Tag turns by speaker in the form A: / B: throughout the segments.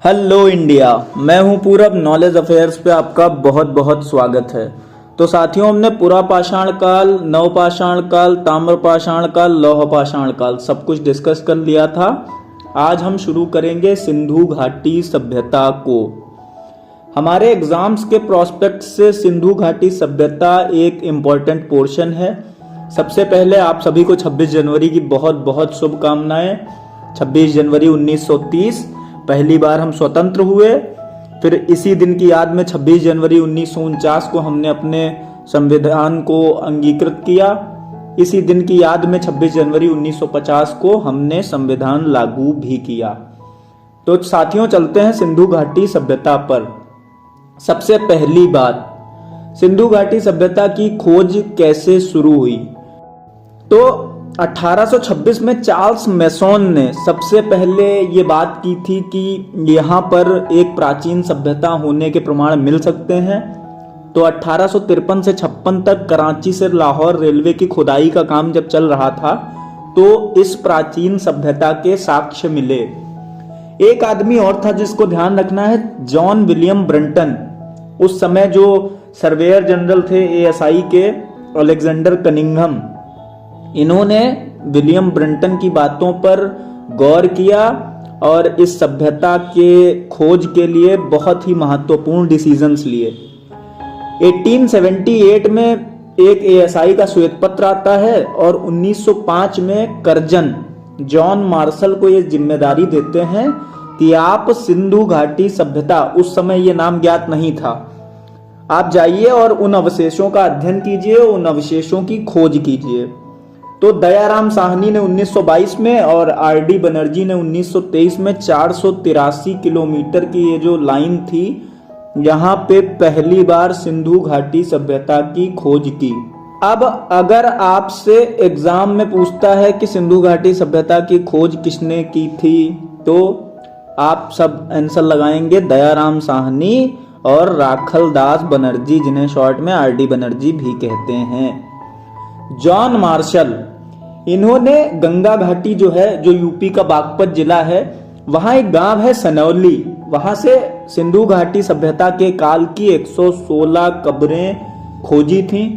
A: Hello India. मैं हूं पूरब। नॉलेज अफेयर्स पे आपका बहुत बहुत स्वागत है। तो साथियों, हमने पुरा पाषाण काल, नव पाषाण काल, ताम्र पाषाण काल, लौह पाषाण काल सब कुछ डिस्कस कर लिया था। आज हम शुरू करेंगे सिंधु घाटी सभ्यता को। हमारे एग्जाम्स के प्रोस्पेक्ट से सिंधु घाटी सभ्यता एक इम्पॉर्टेंट पोर्शन है। सबसे पहले आप सभी को 26 जनवरी की बहुत बहुत शुभकामनाएं। 26 जनवरी 1930 पहली बार हम स्वतंत्र हुए। फिर इसी दिन की याद में 26 जनवरी 1949 को हमने अपने संविधान को अंगीकृत किया। इसी दिन की याद में 26 जनवरी 1950 को हमने संविधान लागू भी किया। तो साथियों, चलते हैं सिंधु घाटी सभ्यता पर। सबसे पहली बात, सिंधु घाटी सभ्यता की खोज कैसे शुरू हुई? तो 1826 में चार्ल्स मैसोन ने सबसे पहले ये बात की थी कि यहाँ पर एक प्राचीन सभ्यता होने के प्रमाण मिल सकते हैं। तो 1853 से 56 तक कराची से लाहौर रेलवे की खुदाई का काम जब चल रहा था तो इस प्राचीन सभ्यता के साक्ष्य मिले। एक आदमी और था जिसको ध्यान रखना है, जॉन विलियम ब्रंटन। उस समय जो सर्वेयर जनरल थे एएसआई के, अलेक्जेंडर कनिंघम, इन्होंने विलियम ब्रंटन की बातों पर गौर किया और इस सभ्यता के खोज के लिए बहुत ही महत्वपूर्ण डिसीजंस लिए। 1878 में एक एएसआई का श्वेत पत्र आता है और 1905 में कर्जन जॉन मार्शल को यह जिम्मेदारी देते हैं कि आप सिंधु घाटी सभ्यता, उस समय यह नाम ज्ञात नहीं था, आप जाइए और उन अवशेषों का अध्ययन कीजिए, उन अवशेषों की खोज कीजिए। तो दयाराम साहनी ने 1922 में और आरडी बनर्जी ने 1923 में 483 किलोमीटर की ये जो लाइन थी, यहाँ पे पहली बार सिंधु घाटी सभ्यता की खोज की। अब अगर आपसे एग्जाम में पूछता है कि सिंधु घाटी सभ्यता की खोज किसने की थी, तो आप सब आंसर लगाएंगे दयाराम साहनी और राखल दास बनर्जी, जिन्हें शॉर्ट में आरडी बनर्जी भी कहते हैं। जॉन मार्शल, इन्होंने गंगा घाटी जो है, जो यूपी का बागपत जिला है, वहां एक गांव है सनौली, वहां से सिंधु घाटी सभ्यता के काल की 116 कब्रें खोजी थीं।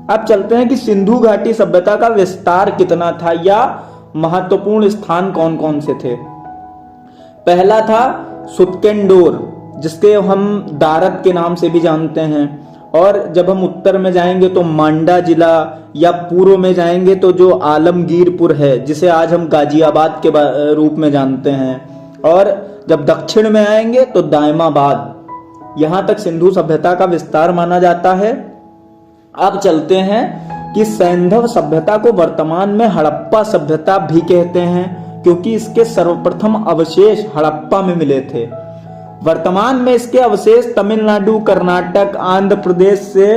A: अब चलते हैं कि सिंधु घाटी सभ्यता का विस्तार कितना था या महत्वपूर्ण स्थान कौन कौन से थे। पहला था सुतकेंडोर, जिसके हम दारद के नाम से भी जानते हैं। और जब हम उत्तर में जाएंगे तो मांडा जिला, या पूर्व में जाएंगे तो जो आलमगीरपुर है, जिसे आज हम गाजियाबाद के रूप में जानते हैं। और जब दक्षिण में आएंगे तो दायमाबाद। यहां तक सिंधु सभ्यता का विस्तार माना जाता है। अब चलते हैं कि सैंधव सभ्यता को वर्तमान में हड़प्पा सभ्यता भी कहते हैं, क्योंकि इसके सर्वप्रथम अवशेष हड़प्पा में मिले थे। वर्तमान में इसके अवशेष तमिलनाडु, कर्नाटक, आंध्र प्रदेश से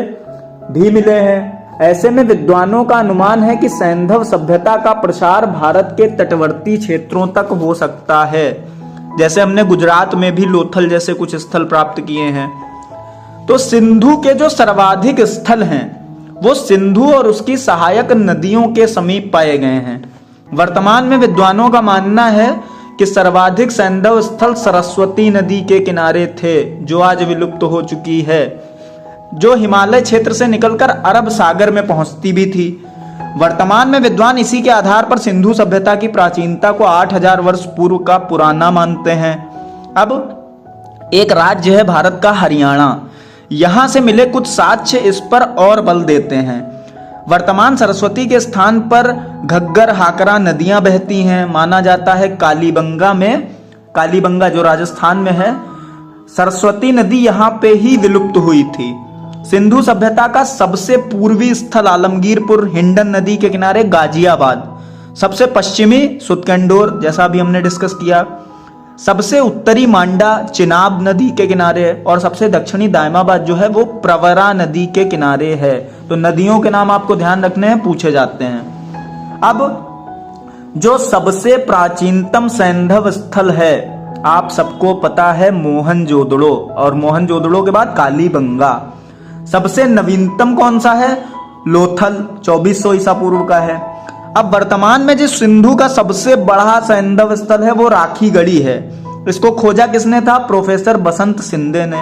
A: भी मिले हैं। ऐसे में विद्वानों का अनुमान है कि सैंधव सभ्यता का प्रसार भारत के तटवर्ती क्षेत्रों तक हो सकता है। जैसे हमने गुजरात में भी लोथल जैसे कुछ स्थल प्राप्त किए हैं। तो सिंधु के जो सर्वाधिक स्थल हैं वो सिंधु और उसकी सहायक नदियों के समीप पाए गए हैं। वर्तमान में विद्वानों का मानना है कि सर्वाधिक सैंधव स्थल सरस्वती नदी के किनारे थे, जो आज विलुप्त हो चुकी है, जो हिमालय क्षेत्र से निकलकर अरब सागर में पहुंचती भी थी। वर्तमान में विद्वान इसी के आधार पर सिंधु सभ्यता की प्राचीनता को 8000 वर्ष पूर्व का पुराना मानते हैं। अब एक राज्य है भारत का हरियाणा, यहां से मिले कुछ साक्ष्य इस पर और बल देते हैं। वर्तमान सरस्वती के स्थान पर घग्गर, हाकरा नदियां बहती हैं। माना जाता है कालीबंगा में, कालीबंगा जो राजस्थान में है, सरस्वती नदी यहां पे ही विलुप्त हुई थी। सिंधु सभ्यता का सबसे पूर्वी स्थल आलमगीरपुर, हिंडन नदी के किनारे गाजियाबाद, सबसे पश्चिमी सुतकेंडोर, जैसा अभी हमने डिस्कस किया, सबसे उत्तरी मांडा चिनाब नदी के किनारे, और सबसे दक्षिणी दायमाबाद जो है वो प्रवरा नदी के किनारे है। तो नदियों के नाम आपको ध्यान रखने हैं, पूछे जाते हैं। अब जो सबसे प्राचीनतम सैंधव स्थल है, आप सबको पता है मोहनजोदड़ो, और मोहनजोदड़ो के बाद कालीबंगा। सबसे नवीनतम कौन सा है? लोथल, 2400 ईसा पूर्व का है। अब वर्तमान में जिस सिंधु का सबसे बड़ा सैंधव स्थल है वो राखीगढ़ी है, इसको खोजा किसने था? प्रोफेसर बसंत सिंधे ने।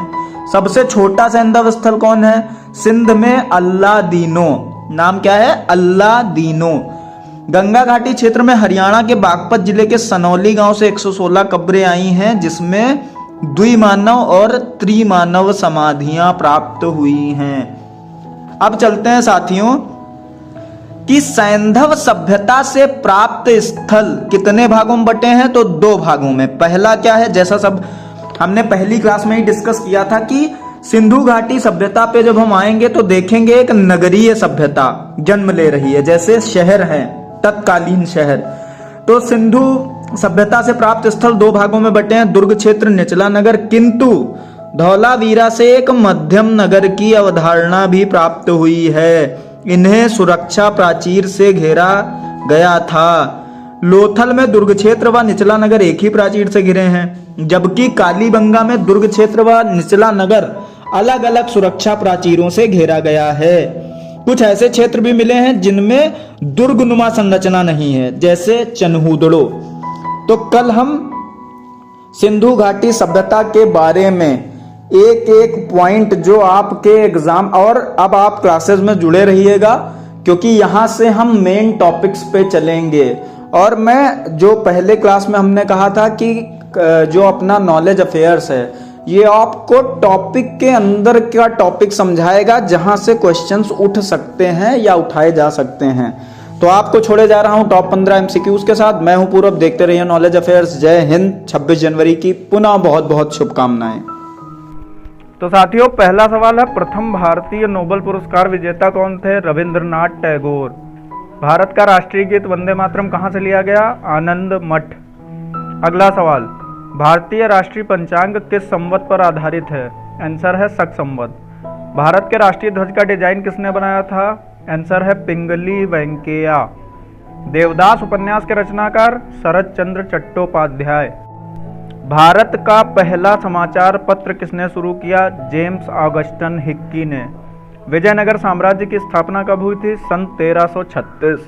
A: सबसे छोटा सैंधव स्थल कौन है? सिंध में अल्लादीनो। नाम क्या है? अल्लादीनो। गंगा घाटी क्षेत्र में हरियाणा के बागपत जिले के सनौली गांव से 116 कब्रें आई हैं, जिसमें द्विमानव और त्रिमानव समाधियां प्राप्त हुई हैं। अब चलते हैं साथियों कि सैंधव सभ्यता से प्राप्त स्थल कितने भागों में बटे हैं? तो 2 भागों में। पहला क्या है? जैसा सब हमने पहली क्लास में ही डिस्कस किया था कि सिंधु घाटी सभ्यता पे जब हम आएंगे तो देखेंगे एक नगरीय सभ्यता जन्म ले रही है, जैसे शहर है, तत्कालीन शहर। तो सिंधु सभ्यता से प्राप्त स्थल 2 भागों में बटे हैं, दुर्ग क्षेत्र, निचला नगर। किंतु धौलावीरा से एक मध्यम नगर की अवधारणा भी प्राप्त हुई है। इन्हें सुरक्षा प्राचीर से घेरा गया था। लोथल में दुर्ग क्षेत्र व निचला नगर एक ही प्राचीर से घिरे हैं, जबकि कालीबंगा में दुर्ग क्षेत्र व निचला नगर अलग अलग सुरक्षा प्राचीरों से घेरा गया है। कुछ ऐसे क्षेत्र भी मिले हैं जिनमें दुर्गनुमा संरचना नहीं है, जैसे चनहूदड़ो। तो कल हम सिंधु घाटी सभ्यता के बारे में एक एक पॉइंट जो आपके एग्जाम, और अब आप क्लासेस में जुड़े रहिएगा क्योंकि यहां से हम मेन टॉपिक्स पे चलेंगे। और मैं जो पहले क्लास में हमने कहा था कि जो अपना नॉलेज अफेयर्स है, ये आपको टॉपिक के अंदर का टॉपिक समझाएगा जहां से क्वेश्चंस उठ सकते हैं या उठाए जा सकते हैं। तो आपको छोड़े जा रहा हूं टॉप 15 एमसीक्यूज के साथ। मैं हूं पूरब, देखते रहिए नॉलेज अफेयर्स। जय हिंद। 26 जनवरी की पुनः बहुत बहुत शुभकामनाएं।
B: तो साथियों, पहला सवाल है, प्रथम भारतीय नोबेल पुरस्कार विजेता कौन थे? रविंद्रनाथ टैगोर। भारत का राष्ट्रीय गीत वंदे मातरम कहां से लिया गया? आनंद मठ। अगला सवाल, भारतीय राष्ट्रीय पंचांग किस संवत पर आधारित है? आंसर है शक संवत। भारत के राष्ट्रीय ध्वज का डिजाइन किसने बनाया था? आंसर है पिंगली वेंकैया। देवदास उपन्यास के रचनाकार शरद चंद्र चट्टोपाध्याय। भारत का पहला समाचार पत्र किसने शुरू किया? जेम्स ऑगस्टन हिक्की ने। विजयनगर साम्राज्य की स्थापना कब हुई थी? सन 1336।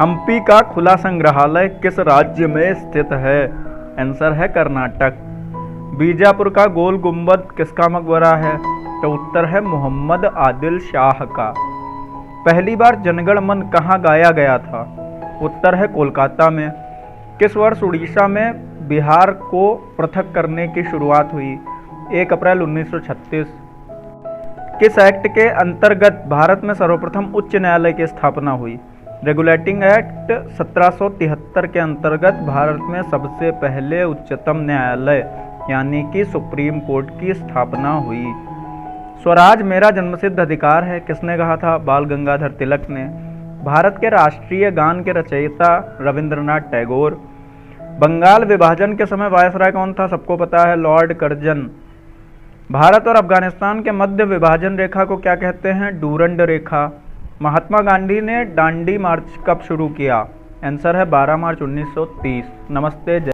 B: हम्पी का खुला संग्रहालय किस राज्य में स्थित है? आंसर है कर्नाटक। बीजापुर का गोल गुंबद किसका मकबरा है? तो उत्तर है मोहम्मद आदिल शाह का। पहली बार जनगण मन कहाँ गाया गया था? उत्तर है कोलकाता में। किस वर्ष उड़ीसा में बिहार को पृथक करने की शुरुआत हुई? 1 अप्रैल 1936। किस एक्ट के अंतर्गत भारत में सर्वप्रथम उच्च न्यायालय की स्थापना हुई? रेगुलेटिंग एक्ट 1773 के अंतर्गत भारत में सबसे पहले उच्चतम न्यायालय यानी कि सुप्रीम कोर्ट की स्थापना हुई। स्वराज मेरा जन्मसिद्ध अधिकार है किसने कहा था? बाल गंगाधर तिलक ने। भारत के राष्ट्रीय गान के रचयिता रविंद्रनाथ टैगोर। बंगाल विभाजन के समय वायसराय कौन था? सबको पता है, लॉर्ड कर्जन। भारत और अफगानिस्तान के मध्य विभाजन रेखा को क्या कहते हैं? डूरंड रेखा। महात्मा गांधी ने दांडी मार्च कब शुरू किया? आंसर है 12 मार्च 1930। नमस्ते, जय